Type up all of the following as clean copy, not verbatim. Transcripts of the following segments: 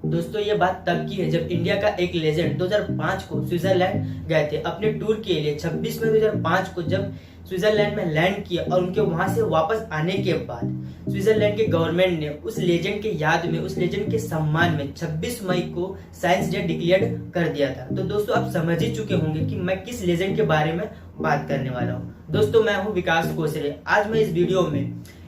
दोस्तों ये बात तब की है जब इंडिया का एक लेजेंड 2005 को स्विट्जरलैंड गए थे अपने टूर के लिए। 26 मई 2005 को जब स्विट्जरलैंड में लैंड किया और उनके वहां से वापस आने के बाद स्विट्जरलैंड के गवर्नमेंट ने उस लेजेंड के याद में, उस लेजेंड के सम्मान में 26 मई को साइंस डे डिक्लेयर कर दिया था। तो दोस्तों आप समझ ही चुके होंगे कि मैं किस लेजेंड के बारे में बात करने वाला हूँ। दोस्तों मैं हूँ विकास कोसरे। आज मैं इस वीडियो में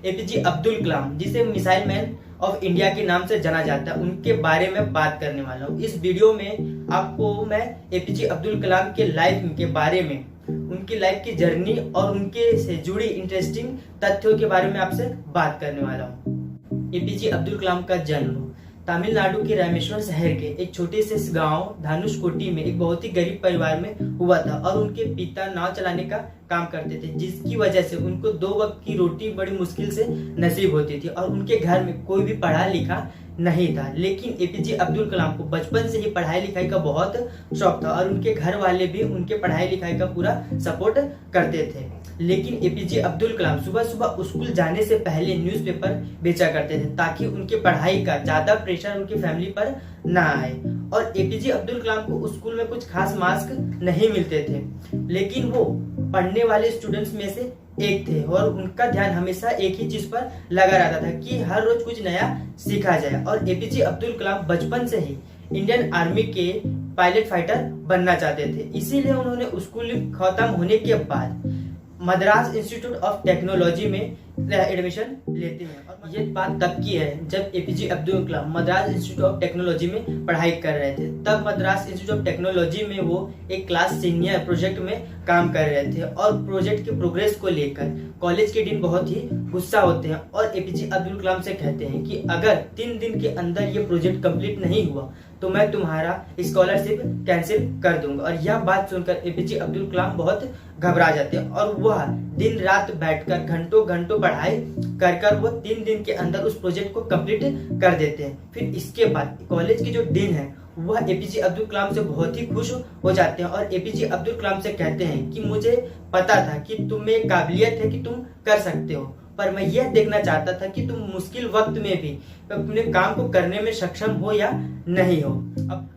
एपीजे अब्दुल कलाम, जिसे मिसाइल मैन ऑफ इंडिया के नाम से जाना जाता है, उनके बारे में बात करने वाला हूँ। इस वीडियो में आपको मैं एपीजे अब्दुल कलाम के लाइफ के बारे में, उनकी लाइफ की जर्नी और उनके से जुड़ी इंटरेस्टिंग तथ्यों के बारे में आपसे बात करने वाला हूँ। एपीजे अब्दुल कलाम का जन्म तमिलनाडु के रामेश्वर शहर के एक छोटे से गांव धनुषकोटी में एक बहुत ही गरीब परिवार में हुआ था और उनके पिता नाव चलाने का काम करते थे, जिसकी वजह से उनको 2 वक्त की रोटी बड़ी मुश्किल से नसीब होती थी और उनके घर में कोई भी पढ़ा लिखा नहीं था। लेकिन एपीजे अब्दुल कलाम को बचपन से ही पढ़ाई लिखाई का बहुत शौक था और उनके घर वाले भी उनके पढ़ाई लिखाई का पूरा सपोर्ट करते थे। लेकिन एपीजे अब्दुल कलाम सुबह सुबह स्कूल जाने से पहले न्यूज़पेपर बेचा करते थे ताकि उनके पढ़ाई का ज्यादा प्रेशर उनकी फैमिली पर ना आए। और एपीजे अब्दुल कलाम को स्कूल में कुछ खास मार्क्स नहीं मिलते थे, लेकिन वो पढ़ने वाले स्टूडेंट्स में से एक थे और उनका ध्यान हमेशा एक ही चीज पर लगा रहता था कि हर रोज कुछ नया सीखा जाए। और एपीजे अब्दुल कलाम बचपन से ही इंडियन आर्मी के पायलट फाइटर बनना चाहते थे, इसीलिए उन्होंने स्कूल खत्म होने के बाद मद्रास इंस्टीट्यूट ऑफ टेक्नोलॉजी में एडमिशन लेते हैं। और ये बात तब की है जब APJ Abdul Kalam Madras institute of technology में पढ़ाई कर रहे थे। तब मद्रास इंस्टीट्यूट ऑफ टेक्नोलॉजी में वो एक क्लास सीनियर प्रोजेक्ट में काम कर रहे थे और प्रोजेक्ट के प्रोग्रेस को लेकर कॉलेज के डीन बहुत ही गुस्सा होते हैं और एपीजे अब्दुल कलाम से कहते हैं कि अगर 3 दिन के अंदर ये प्रोजेक्ट कंप्लीट नहीं हुआ तो मैं तुम्हारा स्कॉलरशिप कैंसिल कर दूंगा। और यह बात सुनकर एपीजे अब्दुल कलाम बहुत घबरा जाते हैं और वह दिन रात बैठकर घंटों घंटों पढ़ाई कर वो 3 दिन के अंदर उस प्रोजेक्ट को कंप्लीट कर देते हैं। फिर इसके बाद कॉलेज की जो डीन है वह एपीजे अब्दुल कलाम से बहुत ही खुश हो जाते हैं और एपीजे अब्दुल कलाम से कहते हैं कि मुझे पता था कि तुम में काबिलियत है कि तुम कर सकते हो, पर मैं यह देखना चाहता था कि तुम मुश्किल वक्त में भी अपने काम को करने में सक्षम हो या नहीं हो।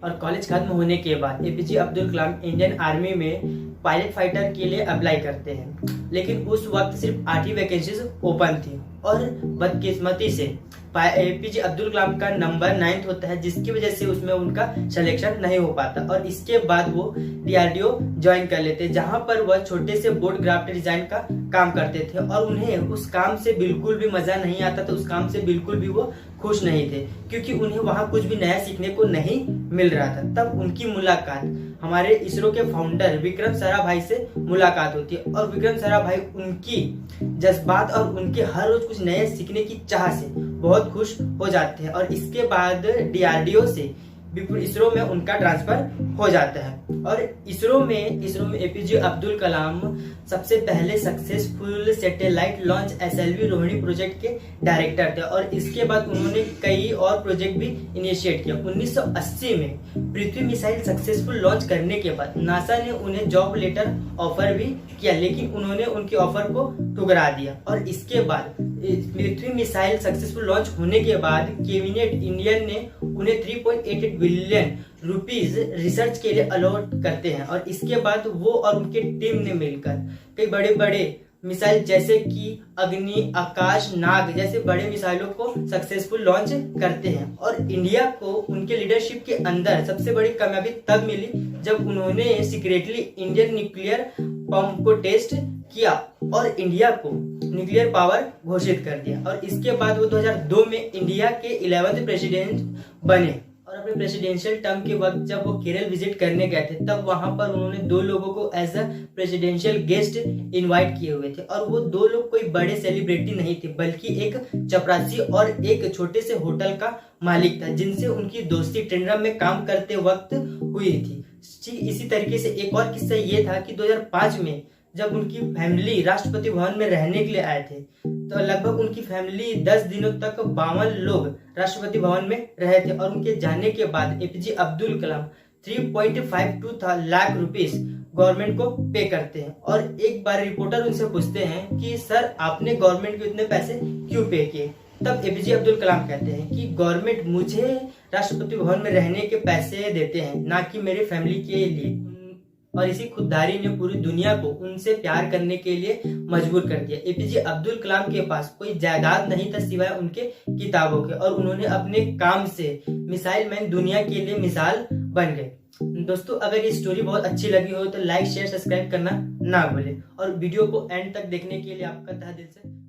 और कॉलेज खत्म होने के बाद APJ Abdul Kalam Indian army में पायलट फाइटर के लिए अप्लाई करते हैं, लेकिन उस वक्त सिर्फ 8 ही वैकेंसीज ओपन थी और बदकिस्मती से एपीजे अब्दुल कलाम का नंबर 9 होता है, जिसकी वजह से उसमें उनका सिलेक्शन नहीं हो पाता। और इसके बाद वो डीआरडीओ ज्वाइन कर लेते, जहां पर वह छोटे से बोर्ड ग्राफ्ट डिजाइन का काम करते थे और उन्हें उस काम से बिल्कुल भी मजा नहीं आता था। उस काम से बिल्कुल भी वो खुश नहीं थे क्योंकि उन्हें वहां कुछ भी नया सीखने को नहीं मिल रहा था। तब उनकी मुलाकात हमारे इसरो के फाउंडर विक्रम साराभाई से मुलाकात होती है और विक्रम साराभाई उनकी जज्बात और उनके हर रोज कुछ नए सीखने की चाह से बहुत खुश हो जाते हैं और इसके बाद डीआरडीओ से इसरो में उनका ट्रांसफर हो जाता है। और इसरो में एपीजे अब्दुल कलाम सबसे पहले successful satellite launch SLV Rohini project के डायरेक्टर थे और इसके बाद उन्होंने कई और प्रोजेक्ट भी इनिशिएट किया। 1980 में पृथ्वी मिसाइल सक्सेसफुल लॉन्च करने के बाद नासा ने उन्हें जॉब लेटर ऑफर भी किया, लेकिन उन्होंने उनके ऑफर को ठुकरा दिया। और इसके बाद पृथ्वी मिसाइल सक्सेसफुल लॉन्च होने के बाद कैबिनेट इंडियन ने उन्हें 3.88 बिलियन रुपीस रिसर्च के लिए अलॉट करते हैं और इसके बाद वो और उनके टीम ने मिलकर कई बड़े बड़े मिसाइल जैसे कि अग्नि, आकाश, नाग जैसे बड़े मिसाइलों को सक्सेसफुल लॉन्च करते हैं। और इंडिया को उनके लीडरशिप के अंदर सबसे बड़ी कामयाबी तब मिली जब उन्होंने सीक्रेटली इंडियन न्यूक्लियर बम को टेस्ट किया और इंडिया को न्यूक्लियर पावर घोषित कर दिया। और इसके बाद वो 2002 में इंडिया के 11वें प्रेसिडेंट बने और अपने प्रेसिडेंशियल टर्म के वक्त जब वो केरल विजिट करने गए थे तब वहां पर उन्होंने 2 लोगों को as a presidential guest invite किए हुए थे और वो 2 लोग कोई बड़े सेलिब्रिटी नहीं थे, बल्कि एक चपरासी और एक छोटे से होटल का मालिक था, जिनसे उनकी दोस्ती ट्रेनरम में काम करते वक्त हुई थी। इसी तरीके से एक और किस्सा ये था कि 2005 में जब उनकी फैमिली राष्ट्रपति भवन में रहने के लिए आए थे तो लगभग उनकी फैमिली 10 दिनों तक 52 लोग राष्ट्रपति भवन में रहे थे और उनके जाने के बाद APJ Abdul Kalam 3.52 lakh rupees government को पे करते हैं। और एक बार रिपोर्टर उनसे पूछते हैं कि सर आपने गवर्नमेंट को इतने पैसे क्यों पे किए, तब एपीजे अब्दुल कलाम कहते हैं कि गवर्नमेंट मुझे राष्ट्रपति भवन में रहने के पैसे देते हैं, ना कि मेरी फैमिली के लिए। और इसी खुददारी ने पूरी दुनिया को उनसे प्यार करने के लिए मजबूर कर दिया। एपीजे अब्दुल कलाम के पास कोई जायदाद नहीं था सिवाय उनके किताबों के, और उन्होंने अपने काम से मिसाइल मैन दुनिया के लिए मिसाल बन गए। दोस्तों, अगर ये स्टोरी बहुत अच्छी लगी हो तो लाइक शेयर सब्सक्राइब करना ना भूलें, और वीडियो को एंड तक देखने के लिए आपका तहे दिल से